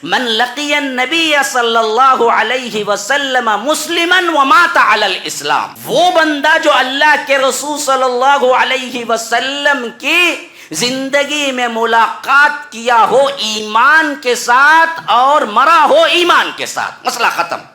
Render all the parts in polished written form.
من لقی النبی صلی اللہ علیہ وسلم مسلما ومات علی الاسلام، وہ بندہ جو اللہ کے رسول صلی اللہ علیہ وسلم کی زندگی میں ملاقات کیا ہو ایمان کے ساتھ اور مرا ہو ایمان کے ساتھ، مسئلہ ختم۔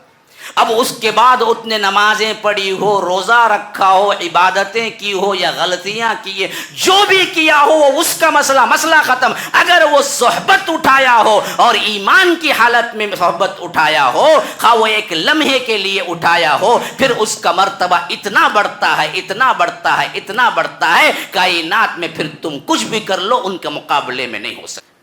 اب اس کے بعد اتنے نمازیں پڑھی ہو، روزہ رکھا ہو، عبادتیں کی ہو یا غلطیاں کی ہے، جو بھی کیا ہو وہ اس کا مسئلہ ختم۔ اگر وہ صحبت اٹھایا ہو اور ایمان کی حالت میں صحبت اٹھایا ہو، خواہ وہ ایک لمحے کے لیے اٹھایا ہو، پھر اس کا مرتبہ اتنا بڑھتا ہے، اتنا بڑھتا ہے، اتنا بڑھتا ہے، کائنات میں پھر تم کچھ بھی کر لو ان کے مقابلے میں نہیں ہو سکتا۔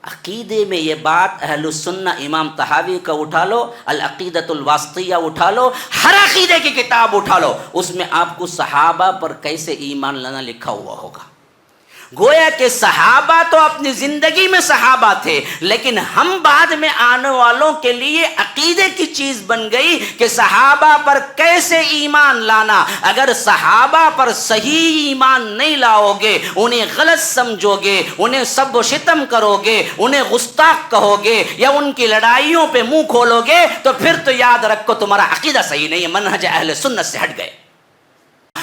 عقیدے میں یہ بات اہل السنہ امام طحاوی کا اٹھا لو، العقیدۃ الواسطیہ اٹھا لو، ہر عقیدے کی کتاب اٹھا لو، اس میں آپ کو صحابہ پر کیسے ایمان لانا لکھا ہوا ہوگا۔ گویا کہ صحابہ تو اپنی زندگی میں صحابہ تھے، لیکن ہم بعد میں آنے والوں کے لیے عقیدے کی چیز بن گئی کہ صحابہ پر کیسے ایمان لانا۔ اگر صحابہ پر صحیح ایمان نہیں لاؤ گے، انہیں غلط سمجھو گے، انہیں سب و شتم کرو گے، انہیں گستاخ کہو گے یا ان کی لڑائیوں پہ منہ کھولو گے، تو پھر تو یاد رکھو تمہارا عقیدہ صحیح نہیں ہے، منہج اہل سنت سے ہٹ گئے۔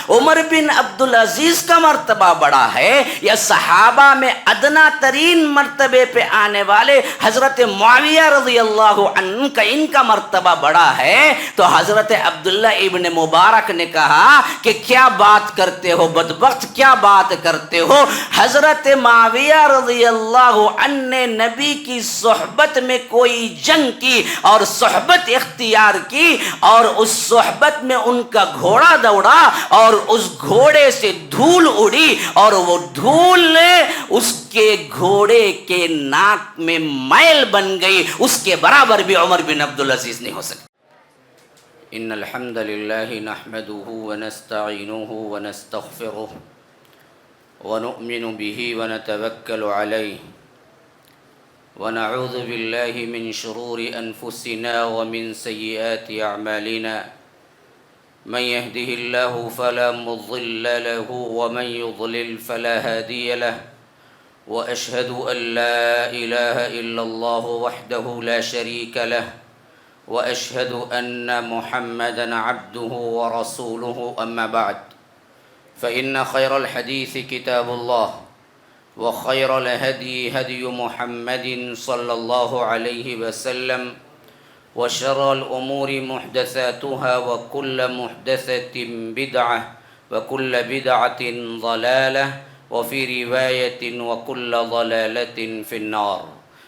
عمر بن عبدالعزیز کا مرتبہ بڑا ہے یا صحابہ میں ادنا ترین مرتبے پہ آنے والے حضرت معاویہ رضی اللہ عنہ کا ان کا مرتبہ بڑا ہے؟ تو حضرت عبداللہ ابن مبارک نے کہا کہ کیا بات کرتے ہو بدبخت، کیا بات کرتے ہو؟ حضرت معاویہ رضی اللہ عنہ نے نبی کی صحبت میں کوئی جنگ کی اور صحبت اختیار کی، اور اس صحبت میں ان کا گھوڑا دوڑا اور اس گھوڑے سے دھول اڑی، اور وہ دھول اس کے گھوڑے کے ناک میں میل بن گئی، اس کے برابر بھی عمر بن عبدالعزیز نہیں ہو سکتا۔ ان الحمد للہ نحمده ونستعینه ونستغفره ونؤمن به ونتوکل علیہ ونعوذ باللہ من شرور انفسنا ومن سیئات اعمالنا، من يهده الله فلا مضل له ومن يضلل فلا هادي له، وأشهد أن لا إله إلا الله وحده لا شريك له، وأشهد أن محمدا عبده ورسوله، أما بعد، فإن خير الحديث كتاب الله، وخير الهدي هدي محمد صلى الله عليه وسلم، وشر الأمور محدثاتها وكل محدثة بدعة وكل بدعة ضلالة وفي رواية وكل ضلالة في النار،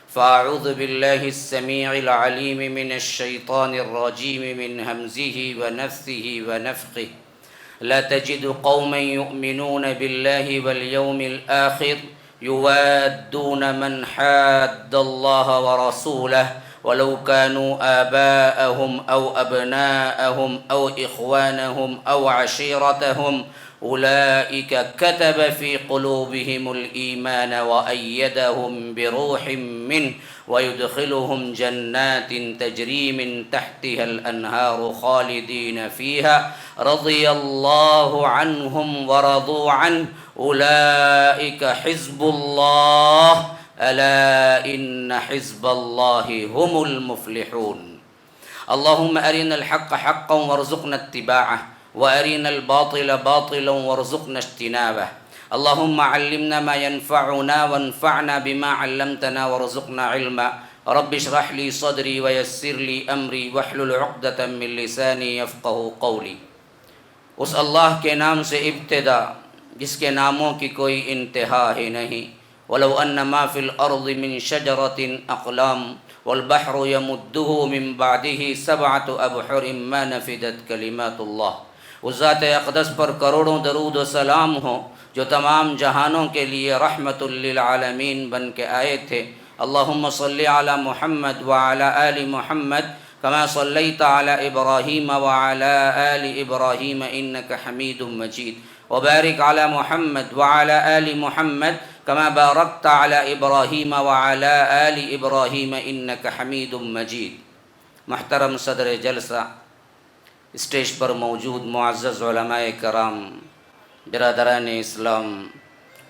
فأعوذ بالله السميع العليم من الشيطان الرجيم من همزه ونفثه ونفخه، لا تجد قوما يؤمنون بالله واليوم الآخر يوادون من حاد الله ورسوله ولو كانوا آباءهم أو أبناءهم أو إخوانهم أو عشيرتهم أولئك كتب في قلوبهم الإيمان وأيدهم بروح منه ويدخلهم جنات تجري من تحتها الأنهار خالدين فيها رضي الله عنهم ورضوا عنه أولئك حزب الله ألا إن حزب الله هم المفلحون۔ اللهم أرنا الحق حقا وارزقنا اتباعه، وأرنا الباطل باطلا وارزقنا اجتنابه، اللهم علمنا ما ينفعنا وانفعنا بما علمتنا وارزقنا علما، رب اشرح لي صدري ويسر لي أمري واحلل عقدة من لساني يفقه قولي۔ اس اللہ کے نام سے ابتدا جس کے ناموں کی کوئی انتہا ہی نہیں، ولو ان ما فی الارض من شجرۃ اقلام والبحر یمدہ من بعدہ سبعۃ ابحر ما نفدت کلمات اللہ۔ اس ذات اقدس پر کروڑوں درود و سلام ہو جو تمام جہانوں کے لیے رحمت للعالمین بن کے آئے تھے۔ اللہم صلی علی محمد وعلی آل محمد كما صليت على إبراهيم وعلى آل إبراهيم إنك حميد مجيد، وبارك على محمد وعلى آل محمد كما باركت على إبراهيم وعلى آل إبراهيم إنك حميد مجيد۔ محترم صدر جلسہ، اسٹیج پر موجود معزز علماء کرام، برادران اسلام،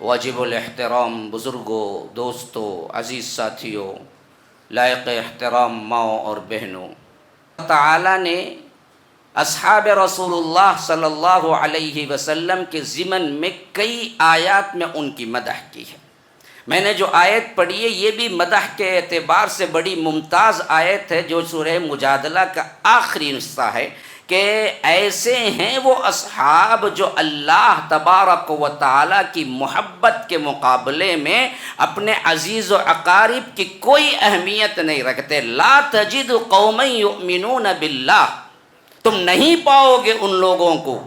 واجب الاحترام بزرگوں، دوستوں، عزیز ساتھیوں، لائق احترام ماؤں اور بہنوں، تعالیٰ نے اصحاب رسول اللہ صلی اللہ علیہ وسلم کے ضمن میں کئی آیات میں ان کی مدح کی ہے۔ میں نے جو آیت پڑھی ہے یہ بھی مدح کے اعتبار سے بڑی ممتاز آیت ہے، جو سورہ مجادلہ کا آخری حصہ ہے کہ ایسے ہیں وہ اصحاب جو اللہ تبارک و تعالیٰ کی محبت کے مقابلے میں اپنے عزیز و اقارب کی کوئی اہمیت نہیں رکھتے۔ لا تجد قوما یؤمنون باللہ، تم نہیں پاؤ گے ان لوگوں کو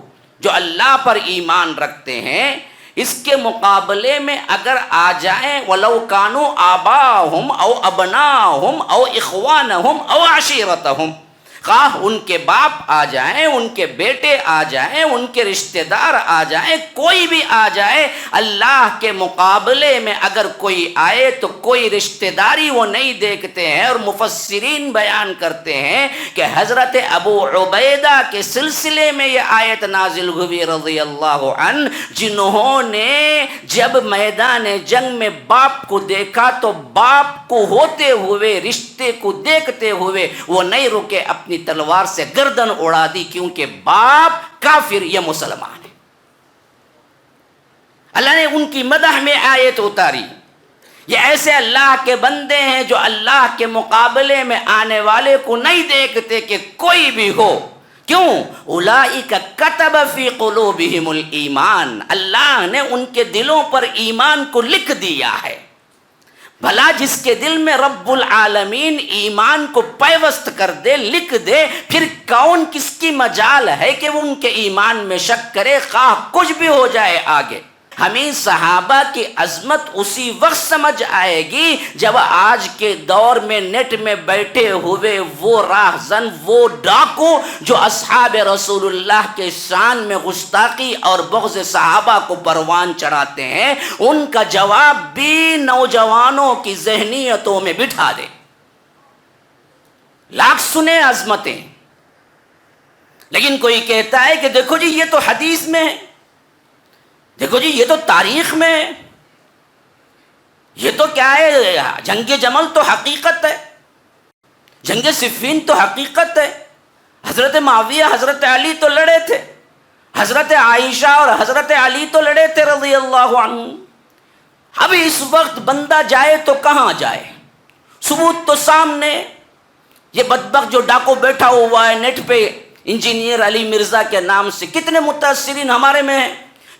جو اللہ پر ایمان رکھتے ہیں، اس کے مقابلے میں اگر آ جائیں وَلَوْ كَانُوا آبَاءَهُمْ أَوْ أَبْنَاءَهُمْ أَوْ إِخْوَانَهُمْ أَوْ عَشِيرَتَهُمْ، خواہ ان کے باپ آ جائیں، ان کے بیٹے آ جائیں، ان کے رشتہ دار آ جائیں، کوئی بھی آ جائے، اللہ کے مقابلے میں اگر کوئی آئے تو کوئی رشتہ داری وہ نہیں دیکھتے ہیں۔ اور مفسرین بیان کرتے ہیں کہ حضرت ابو عبیدہ کے سلسلے میں یہ آیت نازل ہوئی رضی اللہ عنہ، جنہوں نے جب میدان جنگ میں باپ کو دیکھا تو باپ کو ہوتے ہوئے، رشتے کو دیکھتے ہوئے وہ نہیں رکے، اپنی تلوار سے گردن اڑا دی، کیونکہ باپ کافر، یہ مسلمان ہے۔ اللہ نے ان کی مدح میں آیت اتاری۔ یہ ایسے اللہ کے بندے ہیں جو اللہ کے مقابلے میں آنے والے کو نہیں دیکھتے کہ کوئی بھی ہو۔ کیوں؟ اولئک کتب فی قلوبہم الایمان، اللہ نے ان کے دلوں پر ایمان کو لکھ دیا ہے۔ بھلا جس کے دل میں رب العالمین ایمان کو پیوست کر دے، لکھ دے، پھر کون کس کی مجال ہے کہ وہ ان کے ایمان میں شک کرے، خواہ کچھ بھی ہو جائے آگے۔ ہمیں صحابہ کی عظمت اسی وقت سمجھ آئے گی جب آج کے دور میں نیٹ میں بیٹھے ہوئے وہ راہزن، وہ ڈاکو جو اصحاب رسول اللہ کے شان میں گستاخی اور بغض صحابہ کو پروان چڑھاتے ہیں، ان کا جواب بھی نوجوانوں کی ذہنیتوں میں بٹھا دے۔ لاکھ سنے عظمتیں، لیکن کوئی کہتا ہے کہ دیکھو جی یہ تو حدیث میں ہے، دیکھو جی یہ تو تاریخ میں ہے، یہ تو کیا ہے، جنگ جمل تو حقیقت ہے، جنگ صفین تو حقیقت ہے، حضرت معاویہ حضرت علی تو لڑے تھے، حضرت عائشہ اور حضرت علی تو لڑے تھے رضی اللہ عنہ۔ اب اس وقت بندہ جائے تو کہاں جائے؟ ثبوت تو سامنے۔ یہ بدبخت جو ڈاکو بیٹھا ہوا ہے نیٹ پہ انجینئر علی مرزا کے نام سے، کتنے متاثرین ہمارے میں ہیں،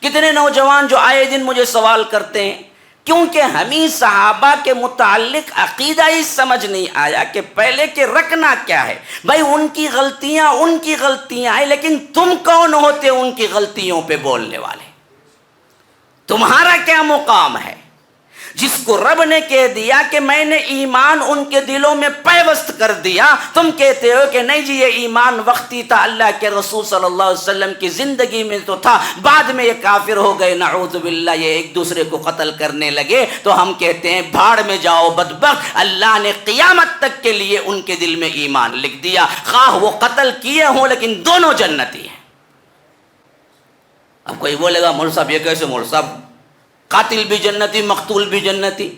کتنے نوجوان جو آئے دن مجھے سوال کرتے ہیں، کیونکہ ہمیں صحابہ کے متعلق عقیدہ ہی سمجھ نہیں آیا کہ پہلے کہ رکھنا کیا ہے۔ بھائی ان کی غلطیاں ہیں، لیکن تم کون ہوتے ان کی غلطیوں پہ بولنے والے؟ تمہارا کیا مقام ہے؟ جس کو رب نے کہہ دیا کہ میں نے ایمان ان کے دلوں میں پیوست کر دیا، تم کہتے ہو کہ نہیں جی یہ ایمان وقتی تھا، اللہ کے رسول صلی اللہ علیہ وسلم کی زندگی میں تو تھا، بعد میں یہ کافر ہو گئے نعوذ باللہ، یہ ایک دوسرے کو قتل کرنے لگے، تو ہم کہتے ہیں بھاڑ میں جاؤ بدبخت، اللہ نے قیامت تک کے لیے ان کے دل میں ایمان لکھ دیا، خواہ وہ قتل کیے ہوں لیکن دونوں جنتی ہیں۔ اب کوئی بولے گا مولوی صاحب یہ کیسے؟ مولوی صاحب قاتل بھی جنتی مقتول بھی جنتی،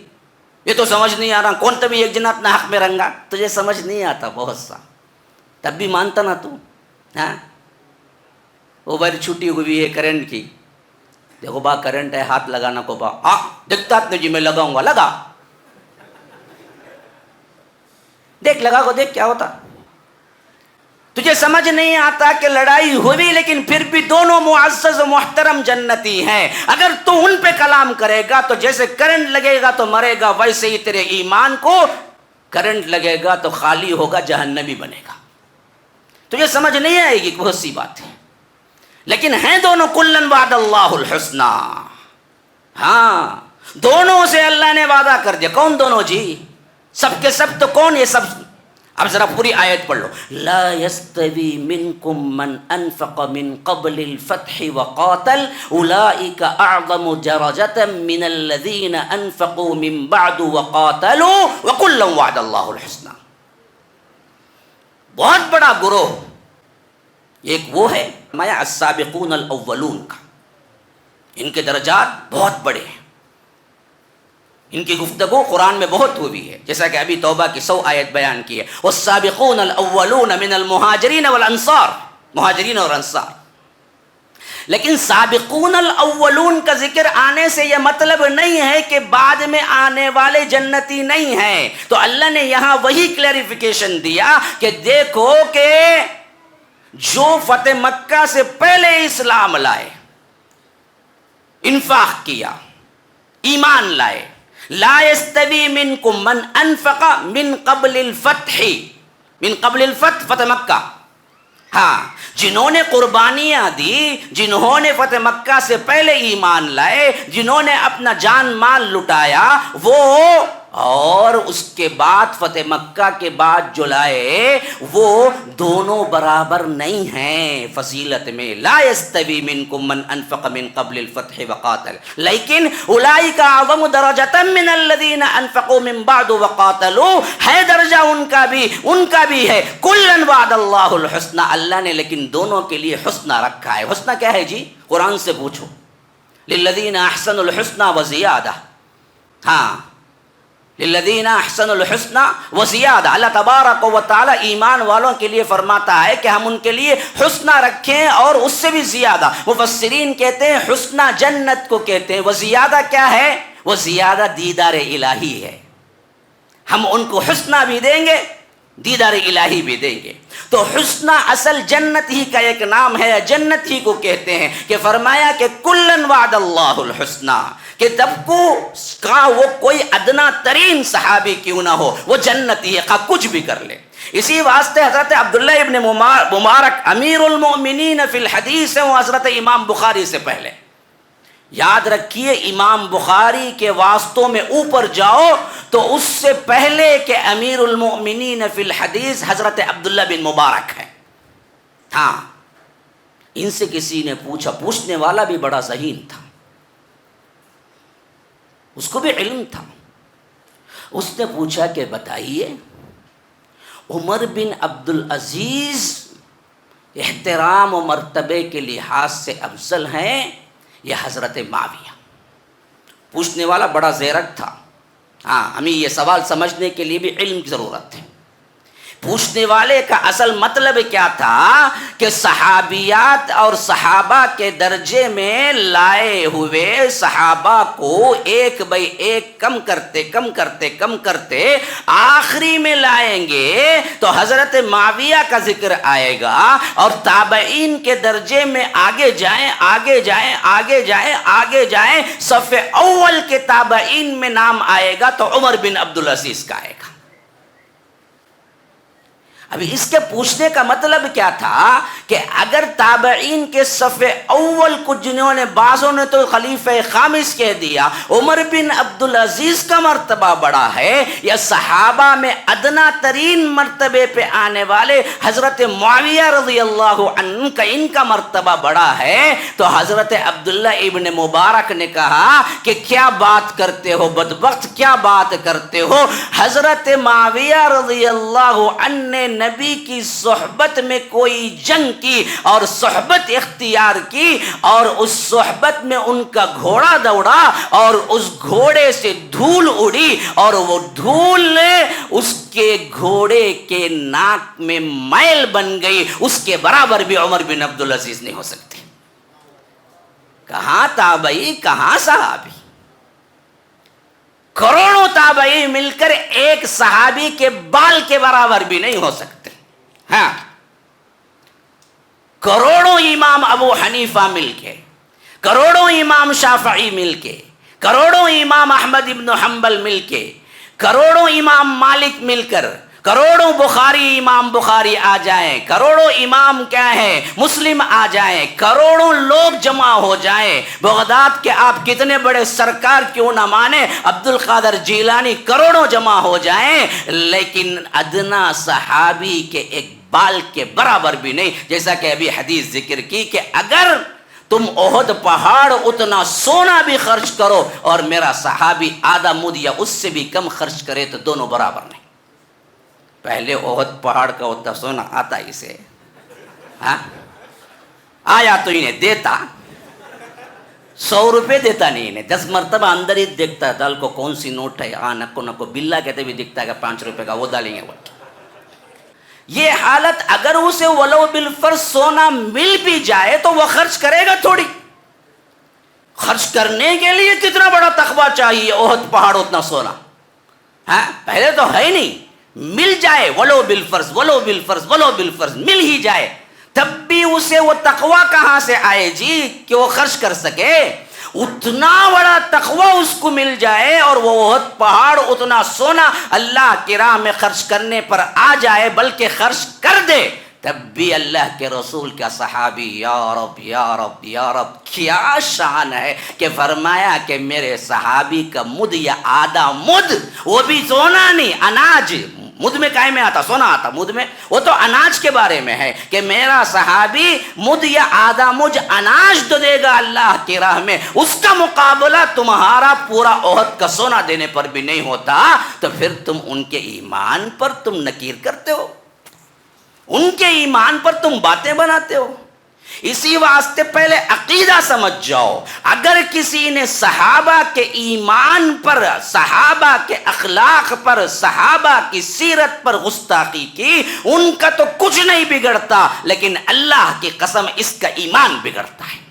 یہ تو سمجھ نہیں آ رہا، کون تبھی ایک جنات نہ حق میں رنگا؟ تجھے سمجھ نہیں آتا بہت سا، تب بھی مانتا نا تو؟ ہاں وہ باری چھٹی ہوئی ہے کرنٹ کی، دیکھو با کرنٹ ہے، ہاتھ لگانا کو با دیکھتا نہیں جی میں لگاؤں گا، لگا دیکھ، لگا کو دیکھ کیا ہوتا۔ تجھے سمجھ نہیں آتا کہ لڑائی ہوئی لیکن پھر بھی دونوں معزز و محترم جنتی ہیں۔ اگر تو ان پہ کلام کرے گا تو جیسے کرنٹ لگے گا تو مرے گا، ویسے ہی تیرے ایمان کو کرنٹ لگے گا تو خالی ہوگا، جہنمی بنے گا۔ تجھے سمجھ نہیں آئے گی، بہت سی بات ہے، لیکن ہیں دونوں کلن وعد اللہ الحسنہ، ہاں دونوں سے اللہ نے وعدہ کر دیا۔ کون دونوں جی؟ سب کے سب تو کون؟ یہ سب اب ذرا پوری آیت پڑھ لو۔ لا يستوي منكم من انفق من قبل الفتح وقاتل اولئك اعظم درجة من الذين انفقوا من بعد وقاتلوا وكلا وعد الله الحسنى۔ بہت بڑا گروہ ایک وہ ہے مایا السابقون الاولون کا، ان کے درجات بہت بڑے ہیں، ان کی گفتگو قرآن میں بہت ہوئی ہے، جیسا کہ ابھی توبہ کی 100 آیت بیان کی ہے، والسابقون الاولون من المہاجرین والانصار، مہاجرین اور انصار۔ لیکن سابقون الاولون کا ذکر آنے سے یہ مطلب نہیں ہے کہ بعد میں آنے والے جنتی نہیں ہیں۔ تو اللہ نے یہاں وہی کلیریفیکیشن دیا کہ دیکھو کہ جو فتح مکہ سے پہلے اسلام لائے، انفاق کیا، ایمان لائے، لا یستوی منکم من انفق من قبل الفتح، من قبل الفتح، فتح مکہ، ہاں، جنہوں نے قربانیاں دی، جنہوں نے فتح مکہ سے پہلے ایمان لائے، جنہوں نے اپنا جان مال لٹایا، وہ اور اس کے بعد فتح مکہ کے بعد جو لائے، وہ دونوں برابر نہیں ہیں فضیلت میں۔ لا یستوی منکم من انفق من قبل الفتح وقاتل، لیکن اولئک اعظم درجۃ من الذین انفقوا من بعد وقاتلوا، ہے درجہ ان کا بھی ہے، کلا وعد اللہ الحسنى، اللہ نے لیکن دونوں کے لیے حسنہ رکھا ہے۔ حسنہ کیا ہے جی؟ قرآن سے پوچھو، للذین احسنوا الحسنى وزیادہ، ہاں، للذین احسنوا الحسنى وزیادہ، اللہ تبارک و تعالی ایمان والوں کے لیے فرماتا ہے کہ ہم ان کے لیے حسنہ رکھیں اور اس سے بھی زیادہ۔ مفسرین کہتے ہیں حسنہ جنت کو کہتے ہیں، وزیادہ کیا ہے؟ وہ زیادہ دیدار الہی ہے، ہم ان کو حسنہ بھی دیں گے، دیدار الہی بھی دیں گے۔ تو حسنہ اصل جنت ہی کا ایک نام ہے، جنت ہی کو کہتے ہیں، کہ فرمایا کہ کلن وعد اللہ الحسنى، کہ تب کو وہ کوئی ادنا ترین صحابی کیوں نہ ہو، وہ جنتی ہے، خواہ کچھ بھی کر لے۔ اسی واسطے حضرت عبداللہ ابن مبارک امیر المؤمنین فی الحدیث ہیں، وہ حضرت امام بخاری سے پہلے۔ یاد رکھیے امام بخاری کے واسطوں میں اوپر جاؤ تو اس سے پہلے کہ امیر المؤمنین فی الحدیث حضرت عبداللہ بن مبارک ہے۔ ہاں، ان سے کسی نے پوچھا، پوچھنے والا بھی بڑا ذہین تھا، اس کو بھی علم تھا، اس نے پوچھا کہ بتائیے عمر بن عبدالعزیز احترام و مرتبے کے لحاظ سے افضل ہیں یا حضرت معاویہ؟ پوچھنے والا بڑا زیرک تھا۔ ہاں، ہمیں یہ سوال سمجھنے کے لیے بھی علم کی ضرورت ہے۔ پوچھنے والے کا اصل مطلب کیا تھا کہ صحابیات اور صحابہ کے درجے میں لائے ہوئے صحابہ کو ایک بائی ایک کم کرتے آخری میں لائیں گے تو حضرت معاویہ کا ذکر آئے گا، اور تابعین کے درجے میں آگے جائیں صف اول کے تابعین میں نام آئے گا تو عمر بن عبدالعزیز کا آئے گا۔ ابھی اس کے پوچھنے کا مطلب کیا تھا کہ اگر تابعین کے صف اول کو جنہوں نے، بعضوں نے تو خلیفہ خامس کہہ دیا، عمر بن عبدالعزیز کا مرتبہ بڑا ہے، یا صحابہ میں ادنا ترین مرتبے پہ آنے والے حضرت معاویہ رضی اللہ عنہ کا ان کا مرتبہ بڑا ہے، تو حضرت عبداللہ ابن مبارک نے کہا کہ کیا بات کرتے ہو بدبخت، کیا بات کرتے ہو؟ حضرت معاویہ رضی اللہ عنہ نے نبی کی صحبت میں کوئی جنگ کی اور صحبت اختیار کی، اور اس صحبت میں ان کا گھوڑا دوڑا اور اس گھوڑے سے دھول اڑی، اور وہ دھول اس کے گھوڑے کے ناک میں میل بن گئی، اس کے برابر بھی عمر بن عبدالعزیز نہیں ہو سکتے۔ کہاں تابعی، کہاں صحابی؟ کروڑوں تابعی مل کر ایک صحابی کے بال کے برابر بھی نہیں ہو سکتے۔ ہاں، کروڑوں امام ابو حنیفہ مل کے، کروڑوں امام شافعی مل کے، کروڑوں امام احمد ابن حنبل مل کے، کروڑوں امام مالک مل کر، کروڑوں بخاری امام بخاری آ جائیں، کروڑوں امام کیا ہے مسلم آ جائیں، کروڑوں لوگ جمع ہو جائیں، بغداد کے آپ کتنے بڑے سرکار کیوں نہ مانے، عبد القادر جیلانی، کروڑوں جمع ہو جائیں، لیکن ادنا صحابی کے ایک بال کے برابر بھی نہیں۔ جیسا کہ ابھی حدیث ذکر کی کہ اگر تم احد پہاڑ اتنا سونا بھی خرچ کرو اور میرا صحابی آدھا مد یا اس سے بھی کم خرچ کرے تو دونوں برابر نہیں۔ پہلے احد پہاڑ کا اتنا سونا آتا اسے، ہاں آیا تو انہیں دیتا، 100 روپے دیتا نہیں انہیں، 10 مرتبہ اندر ہی دیکھتا ہے دال کو کون سی نوٹ ہے، نکو نکو بلا کہتے بھی دکھتا ہے کہ 5 روپے کا وہ ڈالیں گے وہ۔ یہ حالت اگر اسے ولو بالفرض سونا مل بھی جائے تو وہ خرچ کرے گا تھوڑی؟ خرچ کرنے کے لیے کتنا بڑا تقویٰ چاہیے، احد پہاڑ اتنا سونا، ہاں پہلے تو ہے نہیں، مل جائے ولو بالفرض ولو بالفرض ولو بالفرض مل ہی جائے تب بھی اسے وہ تقویٰ کہاں سے آئے جی کہ وہ خرچ کر سکے؟ اتنا بڑا تقویٰ اس کو مل جائے اور وہ احد پہاڑ اتنا سونا اللہ کی راہ میں خرچ کرنے پر آ جائے، بلکہ خرچ کر دے، تب بھی اللہ کے رسول کا صحابی یا رب یا رب یا رب کیا شان ہے کہ فرمایا کہ میرے صحابی کا مد یا آدھا مد، وہ بھی سونا نہیں اناج، مد میں کائے میں آتا سونا آتا، مد میں وہ تو اناج کے بارے میں ہے کہ میرا صحابی مد یا آدھا مجھ اناج تو دے گا اللہ کی راہ میں، اس کا مقابلہ تمہارا پورا احد کا سونا دینے پر بھی نہیں ہوتا، تو پھر تم ان کے ایمان پر تم نکیر کرتے ہو، ان کے ایمان پر تم باتیں بناتے ہو۔ اسی واسطے پہلے عقیدہ سمجھ جاؤ، اگر کسی نے صحابہ کے ایمان پر، صحابہ کے اخلاق پر، صحابہ کی سیرت پر گستاخی کی، ان کا تو کچھ نہیں بگڑتا، لیکن اللہ کی قسم اس کا ایمان بگڑتا ہے۔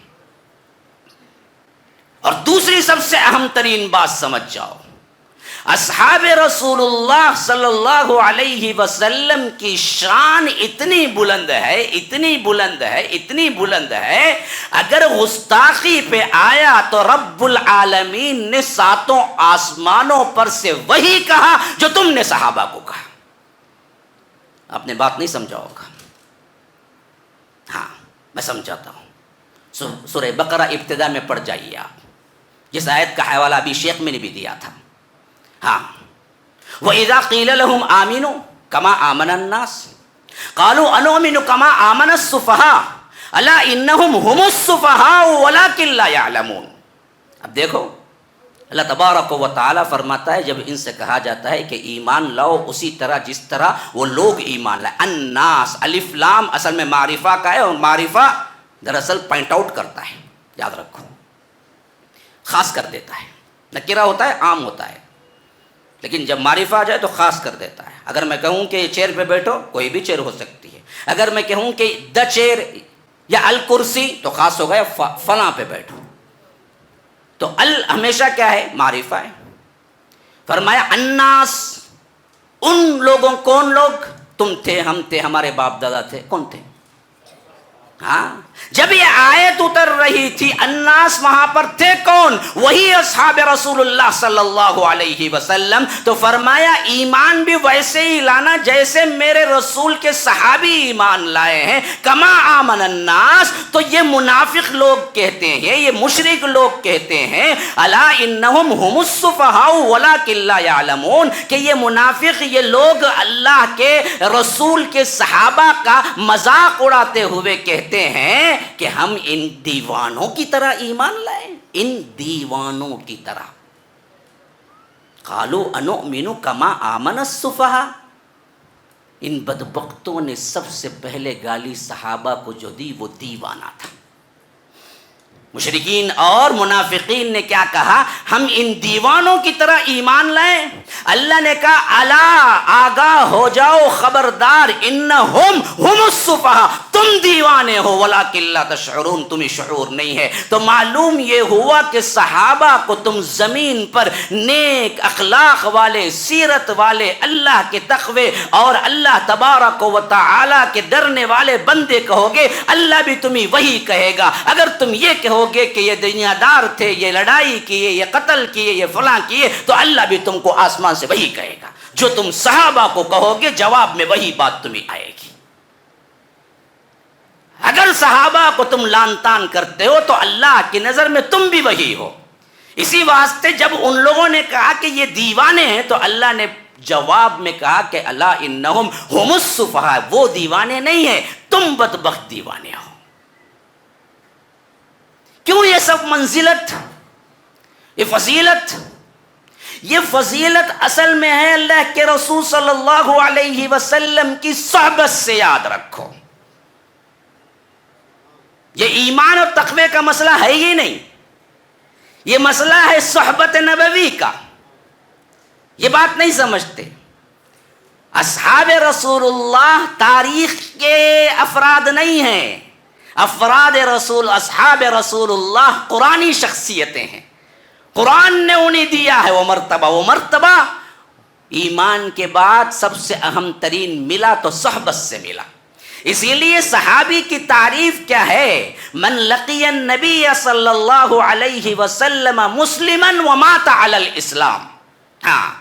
اور دوسری سب سے اہم ترین بات سمجھ جاؤ، اصحاب رسول اللہ صلی اللہ علیہ وسلم کی شان اتنی بلند ہے، اتنی بلند ہے، اتنی بلند ہے، اگر گستاخی پہ آیا تو رب العالمین نے 7 آسمانوں پر سے وہی کہا جو تم نے صحابہ کو کہا۔ آپ نے بات نہیں سمجھا ہوگا، ہاں میں سمجھاتا ہوں۔ سورہ بقرہ ابتدا میں پڑھ جائیے آپ، جس آیت کا حوالہ ابھی شیخ میں نے بھی دیا تھا، ہاں وَإِذَا قِيلَ لَهُمْ آمِنُوا كَمَا آمَنَ النَّاسِ قَالُوا أَنُؤْمِنُ كَمَا آمَنَ السُّفَهَاءُ أَلَا إِنَّهُمْ هُمُ السُّفَهَاءُ وَلَكِنْ لَا يَعْلَمُونَ۔ اب دیکھو اللہ تبارک و تعالیٰ فرماتا ہے، جب ان سے کہا جاتا ہے کہ ایمان لاؤ اسی طرح جس طرح وہ لوگ ایمان لائے، الناس الف لام اصل میں معرفہ کا ہے، اور معرفہ دراصل پوائنٹ آؤٹ کرتا ہے، یاد رکھو، خاص کر دیتا ہے، نکرہ ہوتا ہے عام ہوتا ہے، لیکن جب معرفہ آ جائے تو خاص کر دیتا ہے۔ اگر میں کہوں کہ چیئر پہ بیٹھو، کوئی بھی چیئر ہو سکتی ہے، اگر میں کہوں کہ دا چیئر یا الکرسی تو خاص ہو گیا فلاں پہ بیٹھو، تو ہمیشہ کیا ہے؟ معرفہ ہے۔ فرمایا الناس، ان لوگوں، کون لوگ؟ تم تھے، ہم تھے، ہمارے باپ دادا تھے، کون تھے؟ ہاں جب یہ آیت اتر رہی تھی الناس، وہاں پر تھے کون؟ وہی اصحاب رسول اللہ صلی اللہ علیہ وسلم۔ تو فرمایا ایمان بھی ویسے ہی لانا جیسے میرے رسول کے صحابی ایمان لائے ہیں، کما آمن الناس۔ تو یہ منافق لوگ کہتے ہیں، یہ مشرک لوگ کہتے ہیں الا انہم هم السفہاء ولکن لا یعلمون، کہ یہ منافق، یہ لوگ اللہ کے رسول کے صحابہ کا مذاق اڑاتے ہوئے کہتے ہیں کہ ہم ان دیوانوں کی طرح ایمان لائیں، ان دیوانوں کی طرح۔ قالوا انؤمن کما آمن السفہاء، ان بدبختوں نے سب سے پہلے گالی صحابہ کو جو دی وہ دیوانہ تھا۔ مشرکین اور منافقین نے کیا کہا؟ ہم ان دیوانوں کی طرح ایمان لائیں۔ اللہ نے کہا الا، آگاہ ہو جاؤ، خبردار، انہم ہم السفہاء، تم دیوانے ہو، ولکن لا تشعرون، تمہیں شعور نہیں ہے۔ تو معلوم یہ ہوا کہ صحابہ کو تم زمین پر نیک اخلاق والے، سیرت والے، اللہ کے تقوی اور اللہ تبارک و تعالی کے ڈرنے والے بندے کہو گے، اللہ بھی تمہیں وہی کہے گا۔ اگر تم یہ کہو گے کہ یہ دنیا دار تھے، یہ لڑائی کیے، یہ قتل کیے، یہ فلاں کیے، تو اللہ بھی تم کو آسمان سے وہی کہے گا۔ جو تم صحابہ کو کہو گے جواب میں وہی بات تمہیں آئے گی۔ اگر صحابہ کو تم لان تان کرتے ہو تو اللہ کی نظر میں تم بھی وہی ہو۔ اسی واسطے جب ان لوگوں نے کہا کہ یہ دیوانے ہیں تو اللہ نے جواب میں کہا کہ الا انہم ہم السفہاء، وہ دیوانے نہیں ہیں، تم بدبخت دیوانے ہو۔ کیوں یہ سب منزلت، یہ فضیلت؟ یہ فضیلت اصل میں ہے اللہ کے رسول صلی اللہ علیہ وسلم کی صحبت سے، یاد رکھو۔ یہ ایمان اور تقوی کا مسئلہ ہے ہی نہیں، یہ مسئلہ ہے صحبت نبوی کا، یہ بات نہیں سمجھتے۔ اصحاب رسول اللہ تاریخ کے افراد نہیں ہیں، افراد رسول، اصحاب رسول اللہ قرآنی شخصیتیں ہیں، قرآن نے انہیں دیا ہے وہ مرتبہ ایمان کے بعد سب سے اہم ترین ملا تو صحبت سے ملا۔ اسی لیے صحابی کی تعریف کیا ہے؟ من لقی النبی صلی اللہ علیہ وسلم مسلما ومات علی الاسلام، ہاں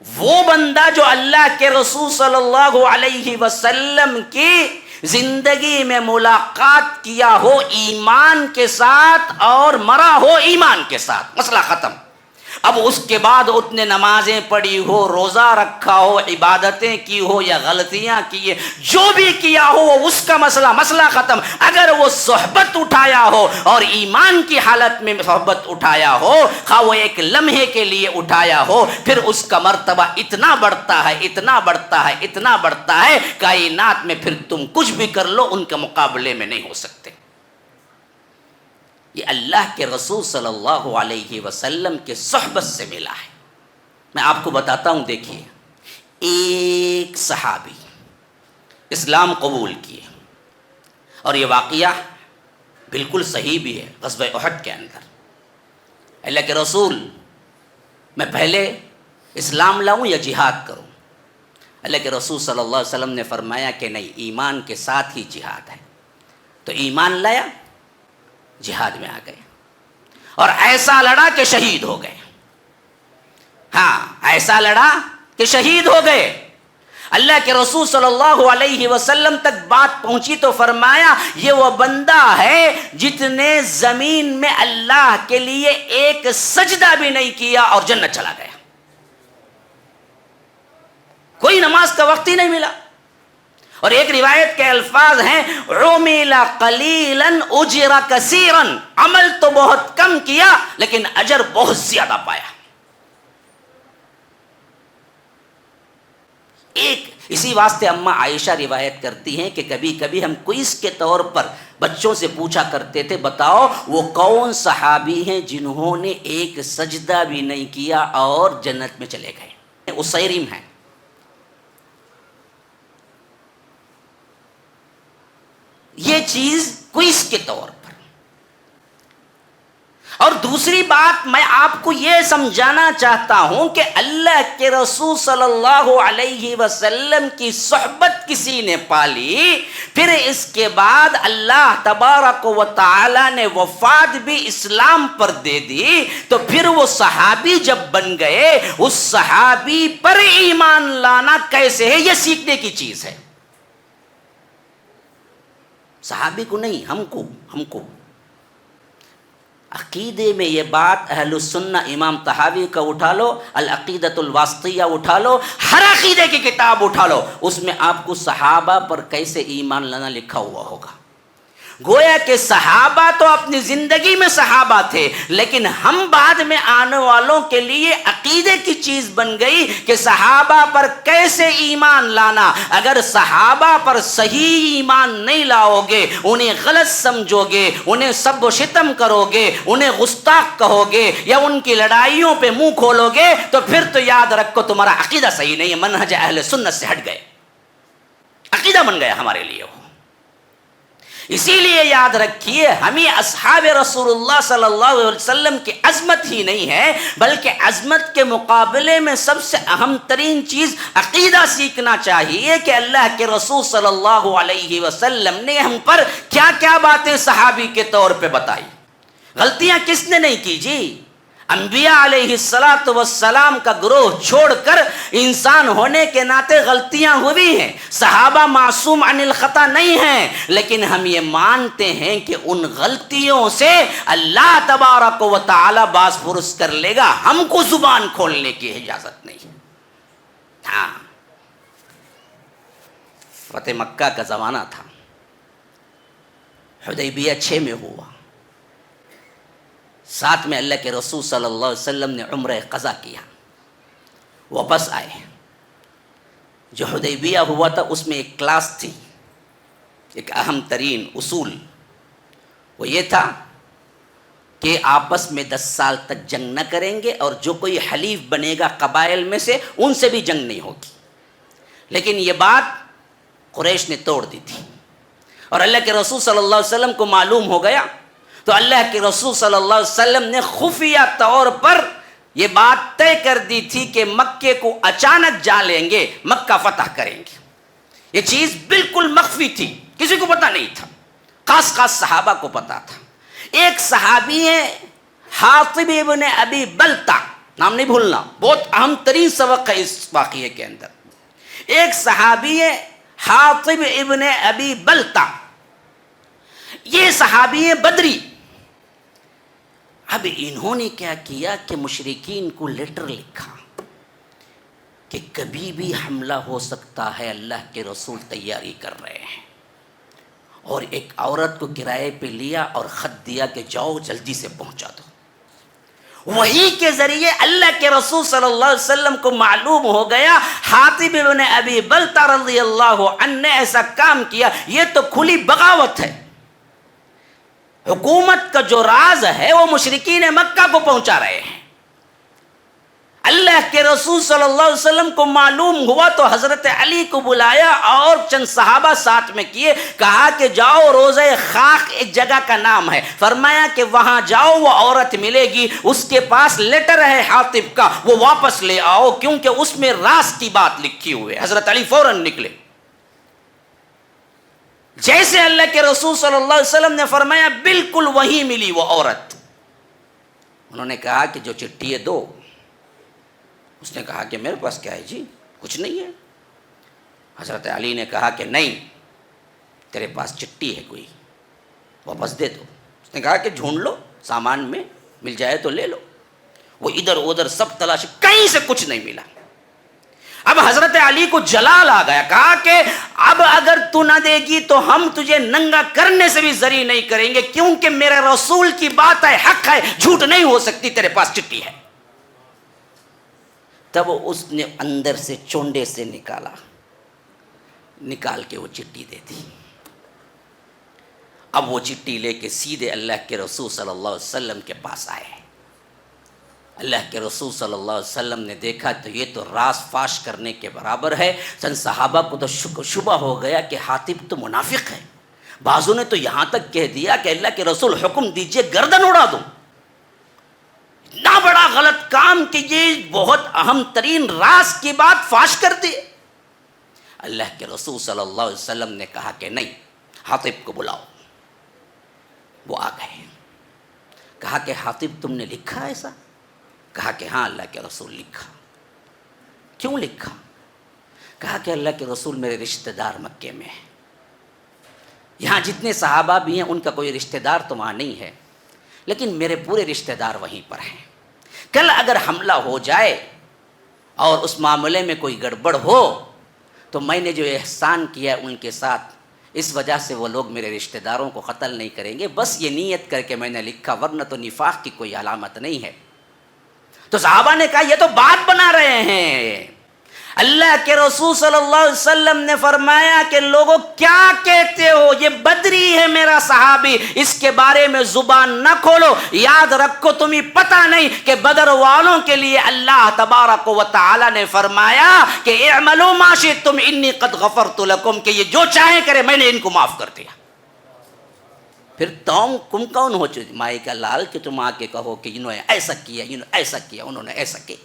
وہ بندہ جو اللہ کے رسول صلی اللہ علیہ وسلم کی زندگی میں ملاقات کیا ہو ایمان کے ساتھ اور مرا ہو ایمان کے ساتھ، مسئلہ ختم۔ اب اس کے بعد اتنے نمازیں پڑھی ہو، روزہ رکھا ہو، عبادتیں کی ہو یا غلطیاں کی، جو بھی کیا ہو وہ اس کا مسئلہ ختم۔ اگر وہ صحبت اٹھایا ہو اور ایمان کی حالت میں صحبت اٹھایا ہو، خواہ وہ ایک لمحے کے لیے اٹھایا ہو، پھر اس کا مرتبہ اتنا بڑھتا ہے، اتنا بڑھتا ہے، اتنا بڑھتا ہے، کائنات میں پھر تم کچھ بھی کر لو ان کے مقابلے میں نہیں ہو سکتے۔ یہ اللہ کے رسول صلی اللہ علیہ وسلم کے صحبت سے ملا ہے۔ میں آپ کو بتاتا ہوں، دیکھیے، ایک صحابی اسلام قبول کیے، اور یہ واقعہ بالکل صحیح بھی ہے۔ غزوہ احد کے اندر اللہ کے رسول، میں پہلے اسلام لاؤں یا جہاد کروں؟ اللہ کے رسول صلی اللہ علیہ وسلم نے فرمایا کہ نہیں، ایمان کے ساتھ ہی جہاد ہے۔ تو ایمان لایا، جہاد میں آ گئے، اور ایسا لڑا کہ شہید ہو گئے۔ ہاں، ایسا لڑا کہ شہید ہو گئے۔ اللہ کے رسول صلی اللہ علیہ وسلم تک بات پہنچی تو فرمایا یہ وہ بندہ ہے جتنے زمین میں اللہ کے لیے ایک سجدہ بھی نہیں کیا اور جنت چلا گیا۔ کوئی نماز کا وقت ہی نہیں ملا۔ اور ایک روایت کے الفاظ ہیں عُمِلَ قَلِيلًا أُجِرَ كَثِيرًا، عمل تو بہت کم کیا لیکن اجر بہت زیادہ پایا۔ اسی واسطے اماں عائشہ روایت کرتی ہیں کہ کبھی کبھی ہم کوئز کے طور پر بچوں سے پوچھا کرتے تھے، بتاؤ وہ کون صحابی ہیں جنہوں نے ایک سجدہ بھی نہیں کیا اور جنت میں چلے گئے؟ اسیرم ہیں۔ یہ چیز کوئز کے طور پر۔ اور دوسری بات میں آپ کو یہ سمجھانا چاہتا ہوں کہ اللہ کے رسول صلی اللہ علیہ وسلم کی صحبت کسی نے پالی، پھر اس کے بعد اللہ تبارک و تعالی نے وفات بھی اسلام پر دے دی، تو پھر وہ صحابی جب بن گئے، اس صحابی پر ایمان لانا کیسے ہے، یہ سیکھنے کی چیز ہے۔ صحابی کو نہیں، ہم کو عقیدے میں یہ بات اہل السنہ امام طحاوی کا اٹھا لو، العقیدۃ الواسطیہ اٹھا لو، ہر عقیدے کی کتاب اٹھا لو، اس میں آپ کو صحابہ پر کیسے ایمان لانا لکھا ہوا ہوگا۔ گویا کہ صحابہ تو اپنی زندگی میں صحابہ تھے، لیکن ہم بعد میں آنے والوں کے لیے عقیدے کی چیز بن گئی کہ صحابہ پر کیسے ایمان لانا۔ اگر صحابہ پر صحیح ایمان نہیں لاؤ گے، انہیں غلط سمجھو گے، انہیں سب و شتم کرو گے، انہیں گستاخ کہو گے یا ان کی لڑائیوں پہ منہ کھولو گے، تو پھر تو یاد رکھو تمہارا عقیدہ صحیح نہیں ہے، منہج اہل سنت سے ہٹ گئے، عقیدہ بن گیا ہمارے لیے وہ۔ اسی لیے یاد رکھیے، ہمیں اصحاب رسول اللہ صلی اللہ علیہ وسلم کی عظمت ہی نہیں ہے، بلکہ عظمت کے مقابلے میں سب سے اہم ترین چیز عقیدہ سیکھنا چاہیے کہ اللہ کے رسول صلی اللہ علیہ وسلم نے ہم پر کیا کیا باتیں صحابی کے طور پہ بتائی۔ غلطیاں کس نے نہیں کی جی؟ انبیاء علیہ السلام کا گروہ چھوڑ کر انسان ہونے کے ناطے غلطیاں ہوئی ہیں، صحابہ معصوم عن الخطا نہیں ہیں، لیکن ہم یہ مانتے ہیں کہ ان غلطیوں سے اللہ تبارک و تعالی باز پرس کر لے گا، ہم کو زبان کھولنے کی اجازت نہیں۔ ہاں، فتح مکہ کا زمانہ تھا، حدیبیہ 6 میں ہوا، ساتھ میں اللہ کے رسول صلی اللہ علیہ وسلم نے عمرہ قضا کیا، واپس آئے۔ جو حدیبیہ ہوا تھا اس میں ایک کلاس تھی، ایک اہم ترین اصول، وہ یہ تھا کہ آپس میں 10 سال تک جنگ نہ کریں گے، اور جو کوئی حلیف بنے گا قبائل میں سے ان سے بھی جنگ نہیں ہوگی. لیکن یہ بات قریش نے توڑ دی تھی، اور اللہ کے رسول صلی اللہ علیہ وسلم کو معلوم ہو گیا، تو اللہ کے رسول صلی اللہ علیہ وسلم نے خفیہ طور پر یہ بات طے کر دی تھی کہ مکے کو اچانک جا لیں گے، مکہ فتح کریں گے. یہ چیز بالکل مخفی تھی، کسی کو پتہ نہیں تھا، خاص خاص صحابہ کو پتہ تھا. ایک صحابی ہے حاطب ابن ابی بلتع، نام نہیں بھولنا، بہت اہم ترین سبق ہے اس واقعے کے اندر. ایک صحابی ہے حاطب ابن ابی بلتع، یہ صحابی ہے بدری. اب انہوں نے کیا کیا کہ مشرکین کو لیٹر لکھا کہ کبھی بھی حملہ ہو سکتا ہے، اللہ کے رسول تیاری کر رہے ہیں. اور ایک عورت کو کرائے پہ لیا اور خط دیا کہ جاؤ جلدی سے پہنچا دو. وہی کے ذریعے اللہ کے رسول صلی اللہ علیہ وسلم کو معلوم ہو گیا حاطب بن ابی بلتع رضی اللہ عنہ نے ایسا کام کیا. یہ تو کھلی بغاوت ہے. حکومت کا جو راز ہے وہ مشرکین مکہ کو پہنچا رہے ہیں. اللہ کے رسول صلی اللہ علیہ وسلم کو معلوم ہوا تو حضرت علی کو بلایا اور چند صحابہ ساتھ میں کیے، کہا کہ جاؤ روضہ خاک ایک جگہ کا نام ہے، فرمایا کہ وہاں جاؤ، وہ عورت ملے گی، اس کے پاس لیٹر ہے حاطب کا، وہ واپس لے آؤ کیونکہ اس میں راز کی بات لکھی ہوئی ہے. حضرت علی فوراً نکلے. جیسے اللہ کے رسول صلی اللہ علیہ وسلم نے فرمایا بالکل وہی ملی وہ عورت. انہوں نے کہا کہ جو چٹھی ہے دو. اس نے کہا کہ میرے پاس کیا ہے جی، کچھ نہیں ہے. حضرت علی نے کہا کہ نہیں، تیرے پاس چٹھی ہے کوئی، واپس دے دو. اس نے کہا کہ ڈھونڈ لو، سامان میں مل جائے تو لے لو. وہ ادھر ادھر سب تلاشی، کہیں سے کچھ نہیں ملا. اب حضرت علی کو جلال آ گیا، کہا کہ اب اگر تو نہ دے گی تو ہم تجھے ننگا کرنے سے بھی ذری نہیں کریں گے، کیونکہ میرے رسول کی بات ہے، حق ہے، جھوٹ نہیں ہو سکتی، تیرے پاس چٹھی ہے. تب اس نے اندر سے چونڈے سے نکال کے وہ چٹھی دے دی. اب وہ چٹھی لے کے سیدھے اللہ کے رسول صلی اللہ علیہ وسلم کے پاس آئے. اللہ کے رسول صلی اللہ علیہ وسلم نے دیکھا تو یہ تو راز فاش کرنے کے برابر ہے. چند صحابہ کو تو شبہ ہو گیا کہ حاطب تو منافق ہے. بعضوں نے تو یہاں تک کہہ دیا کہ اللہ کے رسول حکم دیجئے گردن اڑا دوں. اتنا بڑا غلط کام کہ یہ بہت اہم ترین راز کی بات فاش کر دی. اللہ کے رسول صلی اللہ علیہ وسلم نے کہا کہ نہیں، حاطب کو بلاؤ. وہ آ گئے. کہا کہ حاطب تم نے لکھا ایسا؟ کہا کہ ہاں اللہ کے رسول لکھا. کیوں لکھا؟ کہا کہ اللہ کے رسول میرے رشتہ دار مکے میں ہیں. یہاں جتنے صحابہ بھی ہیں ان کا کوئی رشتہ دار تو وہاں نہیں ہے، لیکن میرے پورے رشتہ دار وہیں پر ہیں. کل اگر حملہ ہو جائے اور اس معاملے میں کوئی گڑبڑ ہو تو میں نے جو احسان کیا ان کے ساتھ، اس وجہ سے وہ لوگ میرے رشتہ داروں کو قتل نہیں کریں گے. بس یہ نیت کر کے میں نے لکھا، ورنہ تو نفاق کی کوئی علامت نہیں ہے. تو صحابہ نے کہا یہ تو بات بنا رہے ہیں. اللہ کے رسول صلی اللہ علیہ وسلم نے فرمایا کہ لوگوں کیا کہتے ہو، یہ بدری ہے میرا صحابی، اس کے بارے میں زبان نہ کھولو. یاد رکھو تمہیں پتہ نہیں کہ بدر والوں کے لیے اللہ تبارک و تعالی نے فرمایا کہ اعملوا ما شئتم انی قد غفرت لکم، کہ یہ جو چاہیں کرے میں نے ان کو معاف کر دیا. پھر تم کون ہو مائی کا لال کہ تم آ کے کہو کہ انہوں نے ایسا کیا، انہوں نے ایسا کیا، انہوں نے ایسا کیا.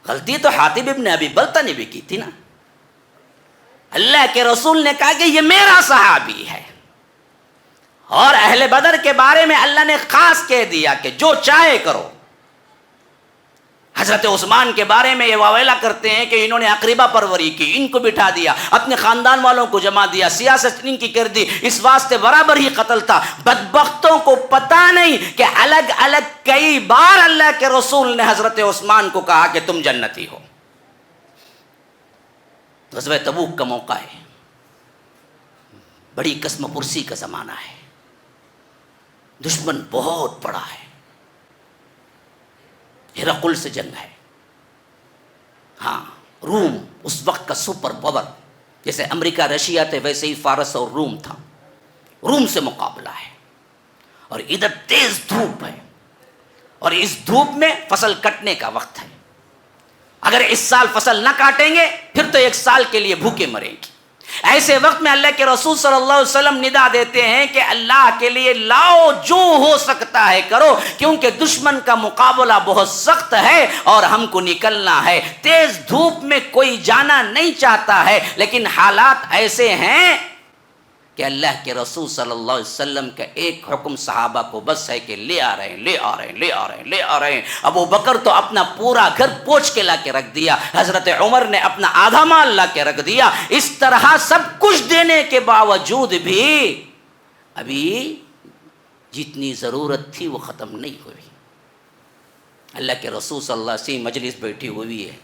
غلطی تو حاطب ابن ابی بلتع نے بھی کی تھی نا. اللہ کے رسول نے کہا کہ یہ میرا صحابی ہے. اور اہل بدر کے بارے میں اللہ نے خاص کہہ دیا کہ جو چاہے کرو. حضرت عثمان کے بارے میں یہ واویلا کرتے ہیں کہ انہوں نے اقربا پروری کی، ان کو بٹھا دیا، اپنے خاندان والوں کو جمع دیا، سیاست ان کی کر دی، اس واسطے برابر ہی قتل تھا. بدبختوں کو پتہ نہیں کہ الگ الگ کئی بار اللہ کے رسول نے حضرت عثمان کو کہا کہ تم جنتی ہو. غزوہ تبوک کا موقع ہے، بڑی قسم پرسی کا زمانہ ہے، دشمن بہت بڑا ہے، ہرقل سے جنگ ہے. ہاں، روم اس وقت کا سپر پاور، جیسے امریکہ رشیا تھے ویسے ہی فارس اور روم تھا. روم سے مقابلہ ہے. اور ادھر تیز دھوپ ہے، اور اس دھوپ میں فصل کٹنے کا وقت ہے. اگر اس سال فصل نہ کاٹیں گے پھر تو ایک سال کے لیے بھوکے مریں گے. ایسے وقت میں اللہ کے رسول صلی اللہ علیہ وسلم ندا دیتے ہیں کہ اللہ کے لیے لاؤ، جو ہو سکتا ہے کرو، کیونکہ دشمن کا مقابلہ بہت سخت ہے اور ہم کو نکلنا ہے. تیز دھوپ میں کوئی جانا نہیں چاہتا ہے، لیکن حالات ایسے ہیں کہ اللہ کے رسول صلی اللہ علیہ وسلم کا ایک حکم صحابہ کو بس ہے کہ لے آ رہے ہیں، لے آ رہے ہیں، لے آ رہے ہیں، لے آ رہے ہیں. ابو بکر تو اپنا پورا گھر پوچھ کے لا کے رکھ دیا، حضرت عمر نے اپنا آدھا مال لا کے رکھ دیا. اس طرح سب کچھ دینے کے باوجود بھی ابھی جتنی ضرورت تھی وہ ختم نہیں ہوئی. اللہ کے رسول صلی اللہ علیہ وسلم مجلس بیٹھی ہوئی ہے،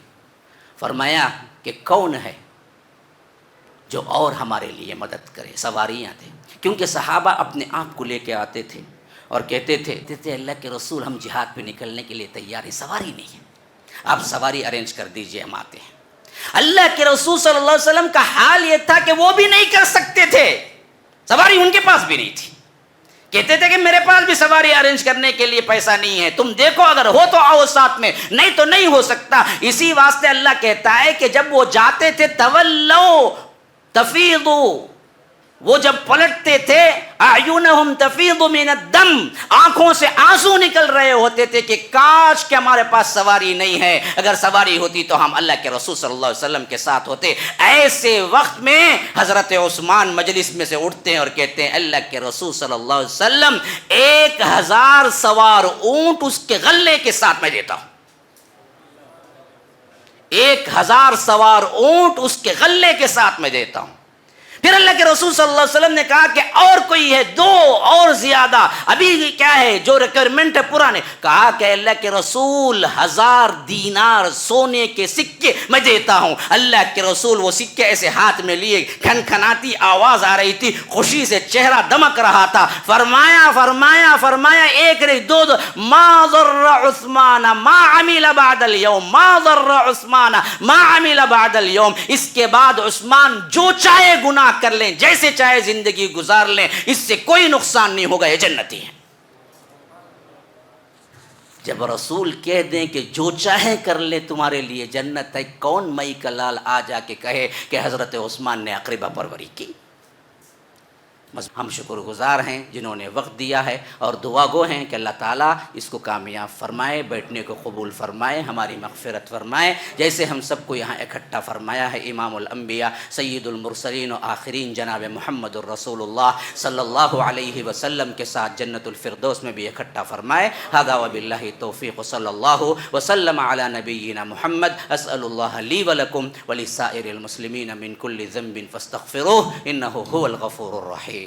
فرمایا کہ کون ہے جو اور ہمارے لیے مدد کرے. سواریاں تھیں، کیونکہ صحابہ اپنے آپ کو لے کے آتے تھے اور کہتے تھے اللہ کے رسول ہم جہاد پہ نکلنے کے لیے تیار ہیں، سواری نہیں ہے، آپ سواری ارینج کر دیجئے، ہم آتے ہیں. اللہ کے رسول صلی اللہ علیہ وسلم کا حال یہ تھا کہ وہ بھی نہیں کر سکتے تھے، سواری ان کے پاس بھی نہیں تھی. کہتے تھے کہ میرے پاس بھی سواری ارینج کرنے کے لیے پیسہ نہیں ہے، تم دیکھو اگر ہو تو آؤ ساتھ میں، نہیں تو نہیں ہو سکتا. اسی واسطے اللہ کہتا ہے کہ جب وہ جاتے تھے تولوا تفیضوا، وہ جب پلٹتے تھے اعینہم تفیض من الدم، آنکھوں سے آنسو نکل رہے ہوتے تھے کہ کاش کہ ہمارے پاس سواری نہیں ہے، اگر سواری ہوتی تو ہم اللہ کے رسول صلی اللہ علیہ وسلم کے ساتھ ہوتے. ایسے وقت میں حضرت عثمان مجلس میں سے اٹھتے ہیں اور کہتے ہیں اللہ کے رسول صلی اللہ علیہ وسلم 1000 سوار اونٹ اس کے غلے کے ساتھ میں دیتا ہوں. 1000 سوار اونٹ اس کے غلے کے ساتھ میں دیتا ہوں. پھر اللہ کے رسول صلی اللہ علیہ وسلم نے کہا کہ اور کوئی ہے، دو اور زیادہ، ابھی کیا ہے جو ریکوائرمنٹ ہے پرانے. کہا کہ اللہ کے رسول 1000 دینار سونے کے سکے میں دیتا ہوں. اللہ کے رسول وہ سکے ایسے ہاتھ میں لیے، کھنکھناتی آواز آ رہی تھی، خوشی سے چہرہ دمک رہا تھا. فرمایا ایک نہیں دو، ما ضر عثمان ما عمل بعد اليوم، ما ضر عثمان ما عمل بعد اليوم. اس کے بعد عثمان جو چاہے گناہ کر لیں، جیسے چاہے زندگی گزار لیں، اس سے کوئی نقصان نہیں ہوگا، یہ جنتی ہے. جب رسول کہہ دیں کہ جو چاہے کر لے تمہارے لیے جنت ہے، کون مئی کا لال آ جا کے کہے کہ حضرت عثمان نے اقربہ پروری کی. ہم شکر گزار ہیں جنہوں نے وقت دیا ہے، اور دعا گو ہیں کہ اللہ تعالیٰ اس کو کامیاب فرمائے، بیٹھنے کو قبول فرمائے، ہماری مغفرت فرمائے. جیسے ہم سب کو یہاں اکٹھا فرمایا ہے امام الانبیاء سید المرسلین و آخرین جناب محمد الرسول اللہ صلی اللہ علیہ وسلم کے ساتھ جنت الفردوس میں بھی اکٹھا فرمائے. ھذا وباللہ توفیق، صلی اللہ وسلم علی نبینا محمد. اسأل اللہ لی ولکم ولسائر المسلمین من کل ذنب فاستغفروہ انہ هو الغفور الرحیم.